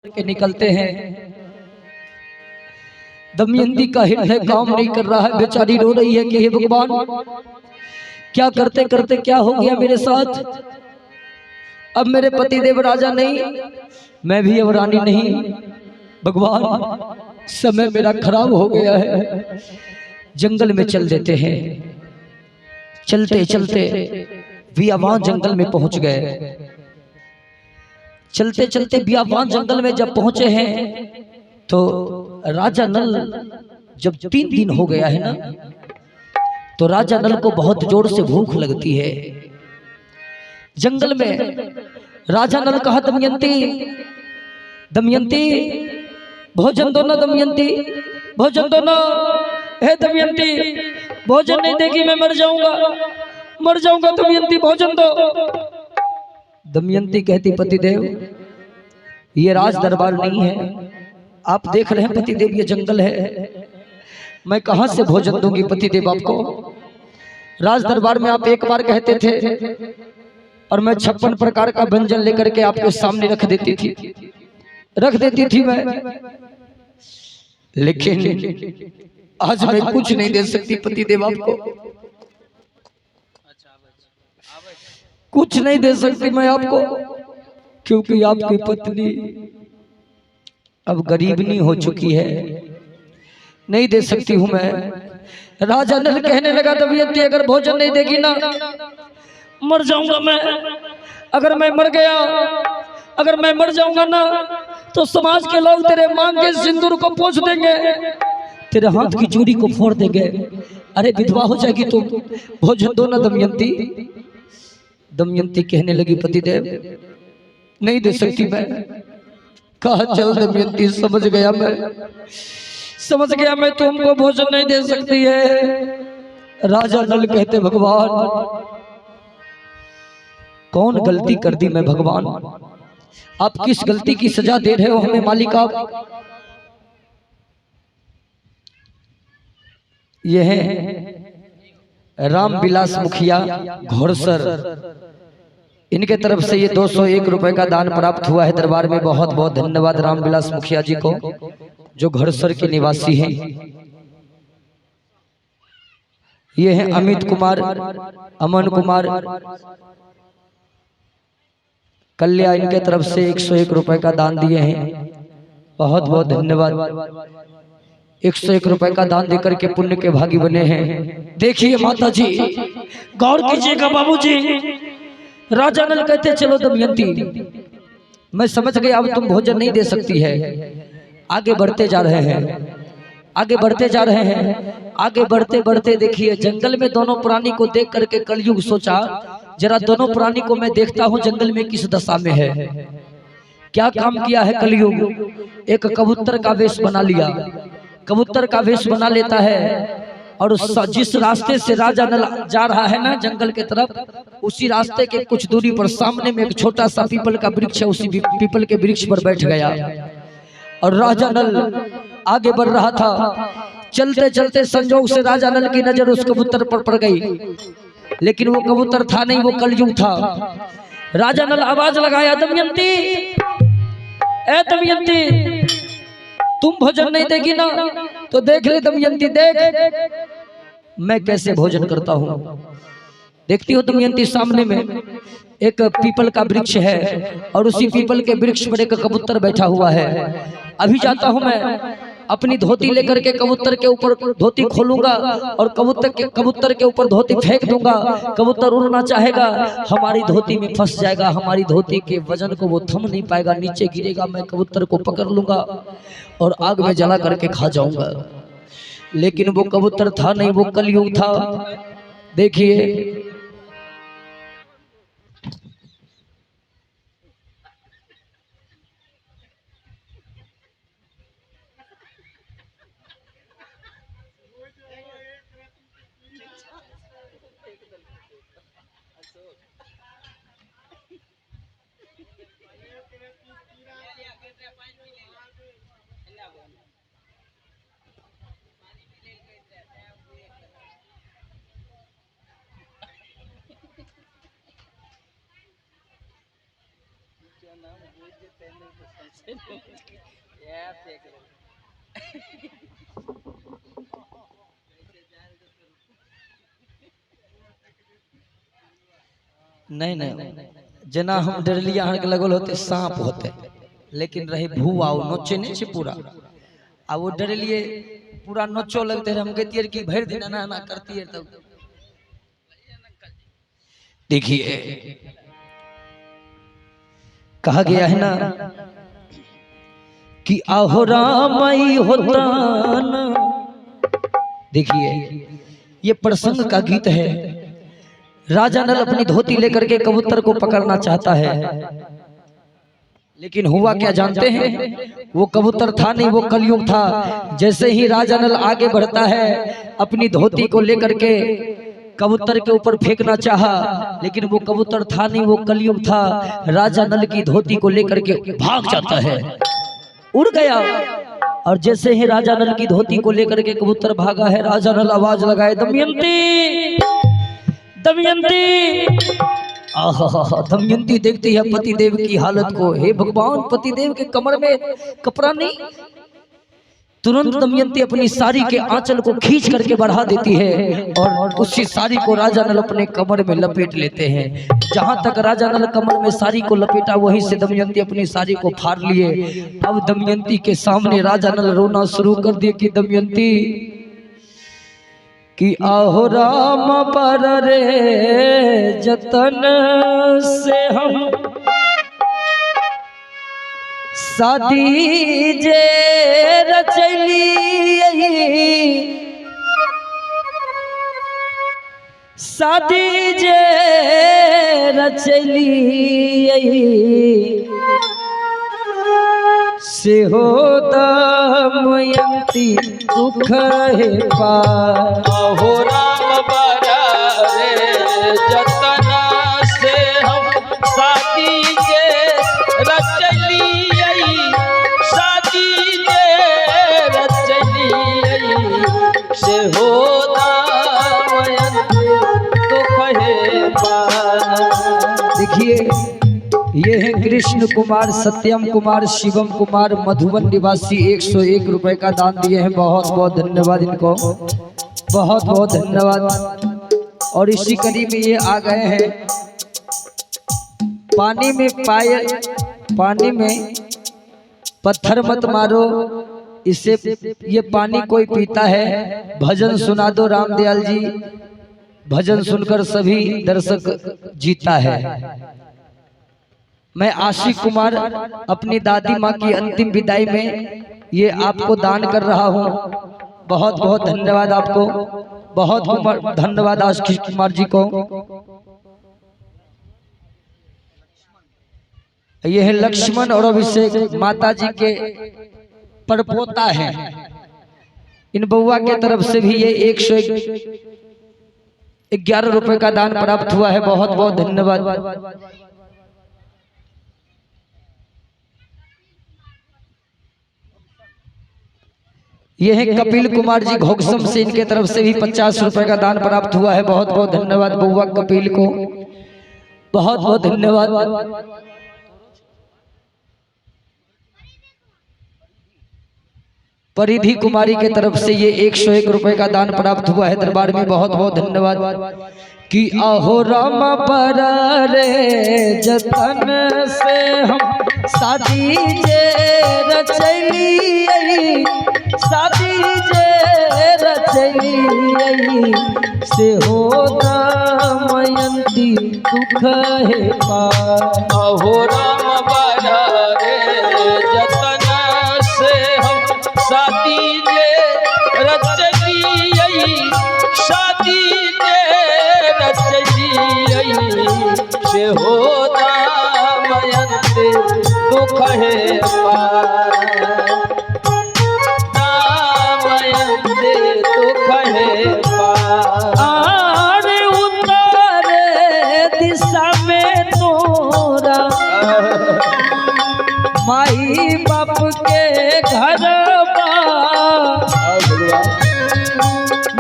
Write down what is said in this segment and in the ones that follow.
के निकलते हैं। दमयंती का हृदय काम नहीं कर रहा है, बेचारी रो रही है कि हे भगवान, क्या करते करते क्या हो गया मेरे साथ। अब मेरे पति देव राजा नहीं, मैं भी अब रानी नहीं। भगवान, समय मेरा खराब हो गया है। जंगल में चल देते हैं। चलते चलते बियावान जंगल में पहुंच गए। चलते चलते बियावान जंगल में जब पहुंचे हैं तो राजा नल, जब 3 दिन हो गया है ना, तो राजा नल को बहुत जोर से भूख लगती है। जंगल में राजा नल कहा, दमयंती दमयंती भोजन दो ना, दमयंती भोजन दो ना। हे दमयंती, भोजन नहीं देगी मैं मर जाऊंगा, मर जाऊंगा। दमयंती भोजन दो। दमयंती कहती, पतिदेव ये राज दरबार नहीं है, आप देख रहे हैं पतिदेव ये जंगल है, मैं कहां से भोजन दूंगी पतिदेव आपको। राज दरबार में आप एक बार कहते थे और मैं 56 प्रकार का व्यंजन लेकर के आपके सामने रख देती थी मैं, लेकिन आज मैं कुछ नहीं दे सकती पतिदेव आपको, कुछ नहीं दे सकती मैं आपको, क्योंकि आपकी पत्नी अब गरीबनी हो चुकी है, नहीं दे सकती हूं मैं। राजा नल कहने लगा, दमयंती अगर भोजन नहीं देगी ना, मर जाऊंगा मैं। अगर मैं मर गया, अगर मैं मर जाऊंगा ना, तो समाज के लोग तेरे मांग के सिंदूर को पोंछ देंगे, तेरे हाथ की चूड़ी को फोड़ देंगे। अरे विधवा हो जाएगी तुम, भोजन दो ना दमयंती। दमयंती कहने लगी, पतिदेव नहीं दे सकती मैं। कहा, चल दमयंती, समझ गया मैं, समझ गया मैं, तुमको भोजन नहीं दे सकती है। राजा नल कहते, भगवान कौन गलती कर दी मैं भगवान, आप किस गलती की सजा दे रहे हो हमें मालिक आप। यह है रामविलास मुखिया घोड़सर, इनके तरफ से ये 201 रुपए का दान प्राप्त हुआ है दरबार में। बहुत बहुत धन्यवाद रामविलास मुखिया जी को, जो घोड़सर के निवासी हैं। ये हैं अमित कुमार, अमन कुमार, कल्याण, इनके तरफ से 101 रुपए का दान दिए हैं। बहुत बहुत धन्यवाद। 101 रुपए का दान देकर के पुण्य के भागी बने हैं। देखिए माता जी, गौर कीजिएगा बाबूजी। राजा नल कहते, चलो दमयंती, मैं समझ गया अब तुम भोजन नहीं दे सकती है। आगे बढ़ते जा रहे हैं, आगे बढ़ते जा रहे हैं। आगे बढ़ते बढ़ते देखिए जंगल में दोनों प्राणी को देख करके कलयुग सोचा, जरा दोनों प्राणी को मैं देखता हूं जंगल में किस दशा में है। क्या काम किया है कलयुग, एक कबूतर का वेश बना लिया। कबूतर का वेश बना लेता है और जिस रास्ते से राजा नल जा रहा है ना जंगल के तरफ, उसी रास्ते के कुछ दूरी पर सामने में एक छोटा सा पीपल का वृक्ष है, उसी पीपल के वृक्ष पर बैठ गया और राजा नल आगे बढ़ रहा था। चलते चलते संजोग से राजा नल की नजर उस कबूतर पर पड़ गई, लेकिन वो कबूतर था नहीं, वो कलयुग था। राजा नल आवाज लगाया, दमयंती, ए दमयंती, तुम भोजन नहीं देगी ना, तो देख ले दमयंती, देख मैं कैसे भोजन करता हूं। देखती हो दमयंती, सामने में एक पीपल का वृक्ष है और उसी पीपल के वृक्ष पर एक कबूतर बैठा हुआ है। अभी जाता हूं मैं, अपनी धोती लेकर के कबूतर के ऊपर धोती खोलूंगा और कबूतर के ऊपर धोती फेंक दूंगा। कबूतर उड़ना चाहेगा, हमारी धोती में फंस जाएगा, हमारी धोती के वजन को वो थम नहीं पाएगा, नीचे गिरेगा। मैं कबूतर को पकड़ लूंगा और आग में जला करके खा जाऊंगा। लेकिन वो कबूतर था नहीं, वो कलयुग था। देखिए नहीं नहीं, जना हम डरलिया हन के लगल होते सांप होते, लेकिन रहे भूआ नोचे नहीं छे पूरा। आ वो डरलिए पूरा नोचो लगते हम कहती कि भर दिन ना ना करती है। तब देखिए कहा गया है ना कि आहो रामई होता न। देखिए ये प्रसंग का गीत है। राजा नल अपनी धोती लेकर के कबूतर को पकड़ना चाहता है, लेकिन हुआ क्या जानते हैं? वो कबूतर था नहीं, वो कलयुग था। जैसे ही राजा नल आगे बढ़ता है अपनी धोती को लेकर के कबूतर के ऊपर फेंकना चाहा, लेकिन वो कबूतर था नहीं, वो कलयुग था। राजा नल की धोती को लेकर के भाग जाता है, उड़ गया। और जैसे ही राजा नल की धोती को लेकर के कबूतर भागा है, राजा नल आवाज लगाए दमयंती दमयंती। आहा, दमयंती देखती है पतिदेव की हालत को। हे भगवान, पतिदेव के कमर में कपड़ा नहीं। तुरंत दमयंती अपनी साड़ी के आंचल को खींच करके बढ़ा देती है और उसी साड़ी को राजा नल अपने कमर में लपेट लेते हैं। जहां तक राजा नल कमर में साड़ी को लपेटा, वहीं से दमयंती अपनी साड़ी को फाड़ लिए। अब दमयंती के सामने राजा नल रोना शुरू कर दिए कि दमयंती कि आहो राम पर रे जतन से हम शादी जे रचली, शादी जे रचली से हो दमयंती दुख है पार। आहो राम बरा रे जतना से हम शादी जे रचली, शादी जे रचली से हो दमयंती दुख है पार। देखिए ये है कृष्ण कुमार, सत्यम कुमार, शिवम कुमार, मधुबन निवासी 101 रुपए का दान दिए हैं। बहुत बहुत धन्यवाद इनको, बहुत बहुत धन्यवाद। और इसी कड़ी में ये आ गए हैं। पानी में पाए, पानी में पत्थर मत मारो, इससे ये पानी कोई पीता है। भजन सुना दो रामदयाल जी, भजन सुनकर सभी दर्शक जीता है। मैं आशिक कुमार अपनी दादी माँ की अंतिम विदाई में ये आपको दान कर रहा हूँ। बहुत बहुत धन्यवाद आपको, बहुत बहुत धन्यवाद आशिक कुमार जी को। ये है लक्ष्मण और अभिषेक, माता जी के परपोता है। इन बउआ के तरफ से भी ये 111 रुपए का दान प्राप्त हुआ है। बहुत बहुत धन्यवाद। ये है कपिल कुमार जी घोकसम से, इनके तरफ से भी 50 रुपए का दान प्राप्त हुआ है। बहुत बहुत धन्यवाद बउआ कपिल को, बहुत बहुत धन्यवाद। परिधि कुमारी के तरफ से ये 101 रुपए का दान प्राप्त हुआ है। दरबार में बहुत बहुत धन्यवाद। कि आहो राम पर रे जतन से हम शादी जे रचली, शादी जे रचली से हो दमयंती दुख है पार। आहो राम बरा रे जतन से हम शादी जे रचली, शादी जे रचली से हो दमयंती दुख है पार। दमयंती दुख है पार। आरे उत्तर दिशा में तोरा माई बाप के घर,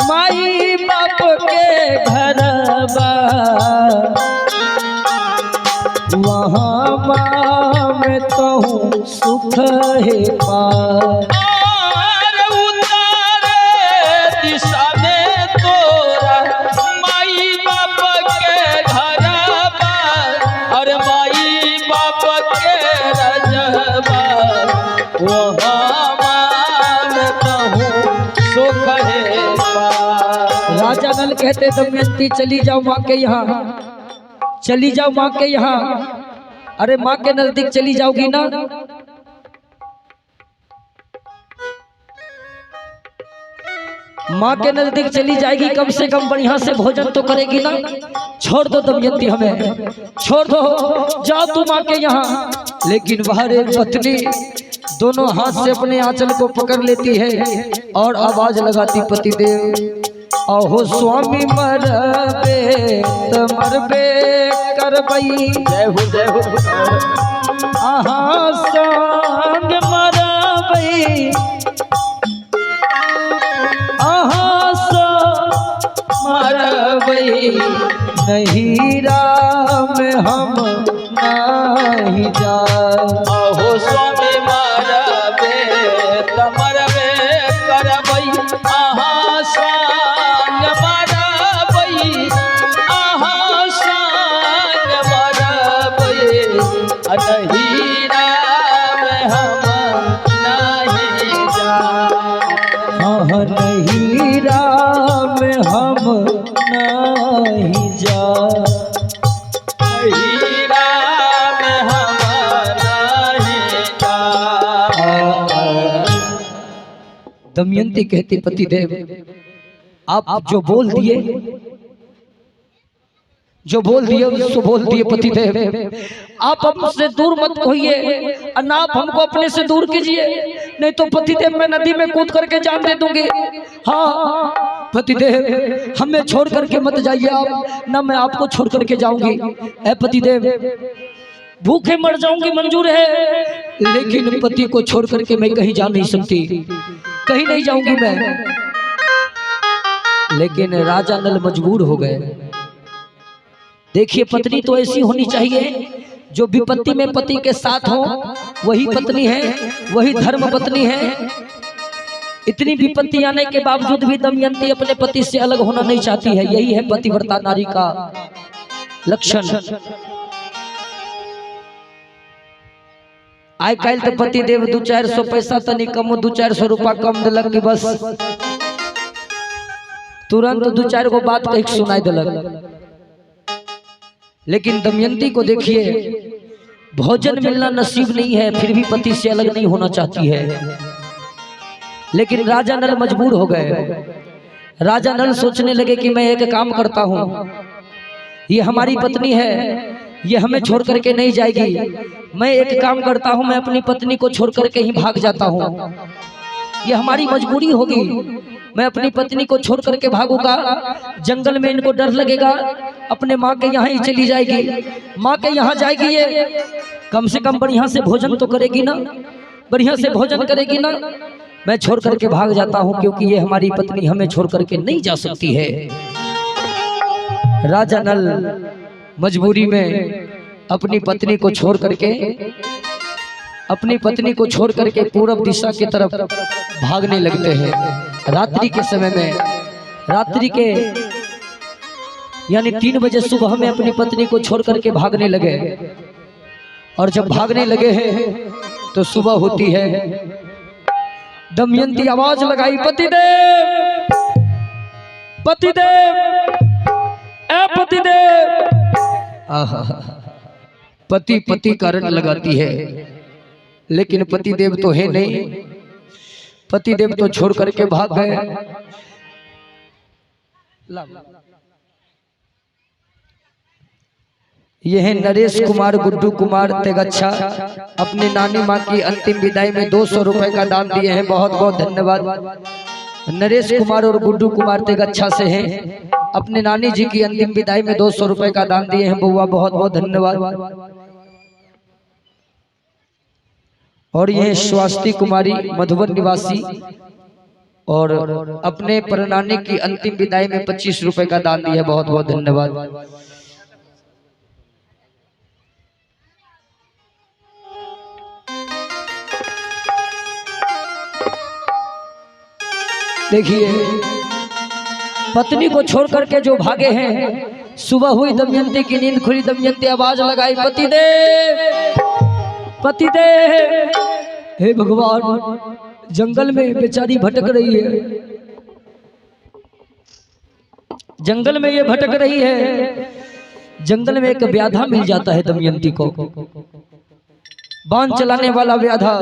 माई बाप के घर वहाँ में तो सुख है पार। और उतारे दिशा में तोरा माई बाप के घर बार, और माई बाप के रजबा वहाँ मानता हूँ सुख है पार। राजा नल कहते दमयंती चली जाओ माँ के यहाँ, चली जाओ माँ के यहाँ। अरे माँ के नजदीक चली जाओगी ना, माँ के नजदीक चली जाएगी, कम से कम बढ़िया से भोजन तो करेगी ना। छोड़ दो दमयंती, हमें छोड़ दो, जाओ तू माँ के यहाँ। लेकिन बाहर एक पत्नी दोनों हाथ से अपने आंचल को पकड़ लेती है और आवाज लगाती, पतिदेव अहो स्वामी मरबे त मरबे करबई, जय हो जय हो। आहा संग मरबई, आहा संग मरबई, नहीं राम हम नहीं जाए। अहो स्वामी मरबे त मरबे करबई, आहा संग मरबई, आहा संग मरबई, नहीं राम हम नहीं जाए। हाँ नहीं राम हम नहीं जाए। नहीं राम हम नहीं जाए। दमयंती कहती, पतिदेव आप जो बोल दिए, जो बोल दिए उसको बोल दिए पतिदेव। आप हमसे दूर मत होइए, और आप हमको अपने से दूर कीजिए, नहीं तो पतिदेव मैं नदी में कूद करके जान दे दूंगी। हाँ पतिदेव हमें छोड़ करके मत जाइए आप, ना मैं आपको छोड़ करके जाऊंगी। ऐ पतिदेव भूखे मर जाऊंगी मंजूर है, लेकिन पति को छोड़ करके मैं कहीं जा नहीं सकती, कहीं नहीं जाऊंगी मैं। लेकिन राजा नल मजबूर हो गए। देखिए पत्नी तो ऐसी होनी चाहिए जो विपत्ति में पति के साथ हो, वही पत्नी है, वही धर्म पत्नी है। इतनी विपत्ति आने के बावजूद भी दमयंती अपने पति से अलग होना नहीं चाहती है। यही है पतिव्रता नारी का लक्षण। आइ काल तो पति देव 200-400 पैसा तनी कम, 200-400 रुपया कम दिलक कि बस तुरंत 2-4 गो बात कह के सुनाई दिलक। लेकिन दमयंती को देखिए, भोजन मिलना नसीब नहीं है, फिर भी पति से अलग नहीं होना चाहती है। लेकिन राजा नल मजबूर हो गए। राजा नल सोचने लगे कि मैं एक काम करता हूँ, ये हमारी पत्नी है, ये हमें छोड़ करके नहीं जाएगी। मैं एक काम करता हूँ, मैं अपनी पत्नी को छोड़ करके ही भाग जाता हूँ। ये हमारी मजबूरी होगी, मैं अपनी पत्नी को छोड़ करके भागूंगा। जंगल में इनको डर लगेगा, अपने माँ के यहाँ ही चली जाएगी। माँ के यहाँ जाएगी, ये कम से कम बढ़िया से भोजन तो करेगी ना, बढ़िया से भोजन करेगी ना। मैं छोड़ करके भाग जाता हूँ, क्योंकि ये हमारी पत्नी हमें छोड़ करके नहीं जा सकती है। राजा नल मजबूरी में अपनी पत्नी को छोड़ करके पूरब दिशा की तरफ भागने लगते हैं। रात्रि के समय में, रात्रि के यानी 3 बजे सुबह में अपनी पत्नी को छोड़ करके भागने लगे। और जब भागने लगे हैं तो सुबह होती है। दमयंती आवाज लगाई, पतिदेव, पतिदेव, ए पतिदेव। आहा, पति पति कारण लगाती है, लेकिन पतिदेव तो है नहीं। पतिदेव तो छोड़ करके भाग गए। यह है नरेश कुमार गुड्डू कुमार तेगच्छा, अपनी नानी माँ की अंतिम विदाई में 200 रुपए का दान दिए हैं। बहुत बहुत धन्यवाद। नरेश कुमार और गुड्डू कुमार तेगच्छा से हैं, अपने नानी जी की अंतिम विदाई में 200 रुपए का दान दिए हैं। बुआ बहुत बहुत धन्यवाद। और यह स्वास्ति कुमारी मधुबन निवासी, और अपने परनानी की अंतिम विदाई में 25 रुपए का दान दिया। बहुत बहुत धन्यवाद। देखिए पत्नी को छोड़ करके जो भागे हैं, सुबह हुई दमयंती की नींद खुली, दमयंती आवाज लगाई, पतिदेव पतिदेव। हे भगवान, जंगल में बेचारी भटक रही है, जंगल में ये भटक रही है। जंगल में एक व्याधा मिल जाता है दमयंती को, बाण चलाने वाला व्याधा,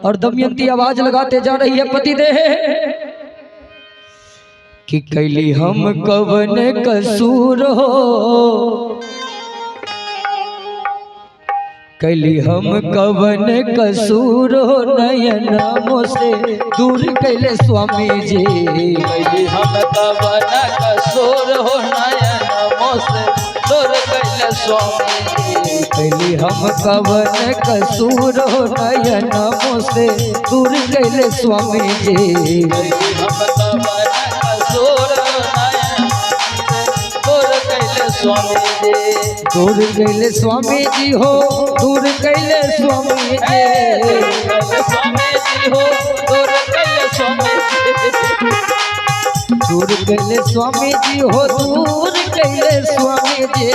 और दमयंती आवाज लगाते जा रही है, पतिदेव कि कैली हम कवन कसूर हो, कैली हम कवन कसूर हो, नयनों से दूर कैले स्वामी जी। कैली हम कवन कसूर हो, नयनों से दूर कैले स्वामी जी। कैली हम कवन कसूर हो, नयनों से दूर कैले स्वामी जी। कैली हम कवन कसूर हो, दूर कैले स्वामी जी। दूर कैले स्वामी जी हो, दूर कैले स्वामी जी। स्वामी जी हो, दूर कैले स्वामी जी। दूर कैले स्वामी जी हो, दूर कैले स्वामी जी।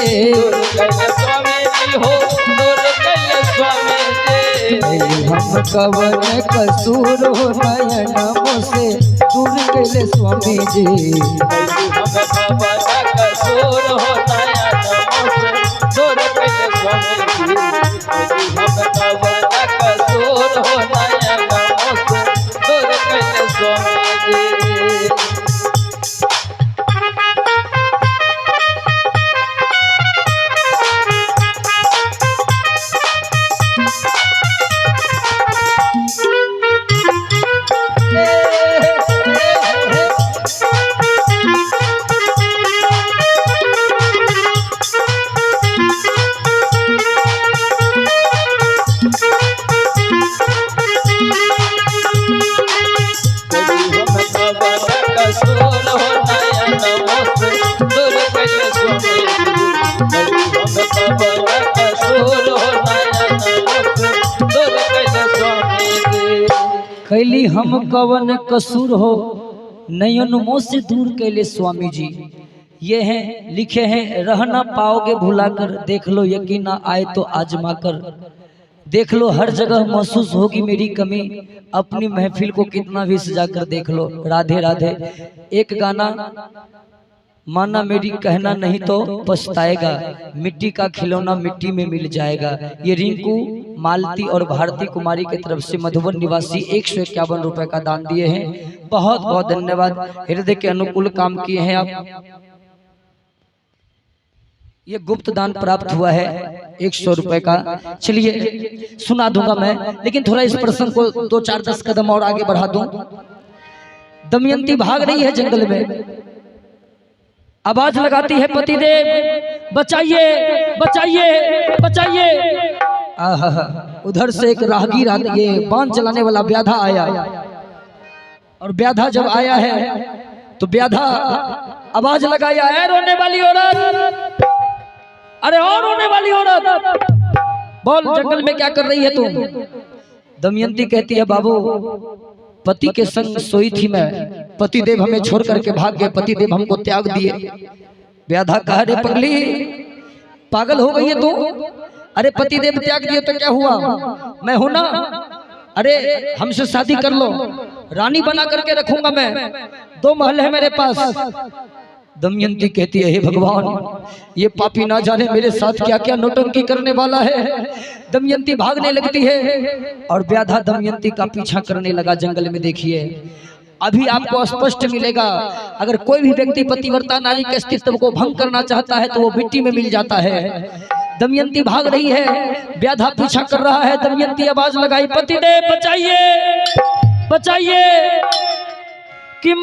कैले स्वामी जी हो, दूर कैले स्वामी जी। कैली हम कवन कसूर हो, नयनों से दूर कैले स्वामी जी। कैली हम कवन कसूर हो, नयनों से दूर कैले स्वामी जी। कैली हम कवन कसूर हो, नयनों से दूर कैले स्वामी जी। कैली हम कवन कसूर हो, नयनों से दूर कैले स्वामी जी। ये हैं, लिखे हैं, रह ना पाओगे भुलाकर, देख लो यकीन ना आए तो आजमा कर, देख लो हर जगह महसूस होगी मेरी कमी, अपनी महफिल को कितना भी सजा कर देख लो। राधे राधे। एक गाना, माना मेरी कहना नहीं तो पछताएगा, मिट्टी का खिलौना मिट्टी में मिल जाएगा। ये रिंकू, मालती और भारती कुमारी की तरफ से मधुबन निवासी 151 रुपए का दान दिए हैं। बहुत बहुत धन्यवाद। हृदय के अनुकूल काम किए हैं आप। ये गुप्त दान प्राप्त हुआ है 100 रुपए का। चलिए सुना दूंगा मैं, लेकिन थोड़ा इस प्रसंग को 2-4-10 कदम और आगे बढ़ा दूं। दमयंती भाग रही है जंगल में, आवाज लगाती है, पतिदेव बचाइए बचाइए बचाइए। उधर से एक राहगीर, ये बाण चलाने वाला व्याधा आया, और व्याधा जब आया है तो व्याधा आवाज लगाया, है रोने वाली औरत, अरे और रोने वाली औरत, बोल जंगल में क्या कर रही है तुम? दमयंती कहती है, बाबू पति के संग सोई थी मैं, पतिदेव हमें छोड़ करके भाग गए, पतिदेव हमको त्याग दिए। व्याधा कहा, रे पगली पागल हो गई है तू? अरे पतिदेव त्याग दिए तो क्या हुआ, मैं हूं ना, अरे हमसे शादी कर लो, रानी बना करके रखूंगा मैं, 2 महल है मेरे पास। दमयंती कहती है, हे भगवान, ये पापी ना जाने मेरे साथ क्या क्या नौटंकी करने वाला है। दमयंती भागने लगती है और व्याधा दमयंती का पीछा करने लगा जंगल में। देखिए अभी आपको स्पष्ट मिलेगा, अगर कोई भी व्यक्ति पतिव्रता नारी के अस्तित्व को भंग करना चाहता है तो वो मिट्टी में मिल जाता है। दमयंती भाग रही है, व्याधा पीछा कर रहा है। दमयंती आवाज लगाई, पतिदेव बचाइए बचाइए कि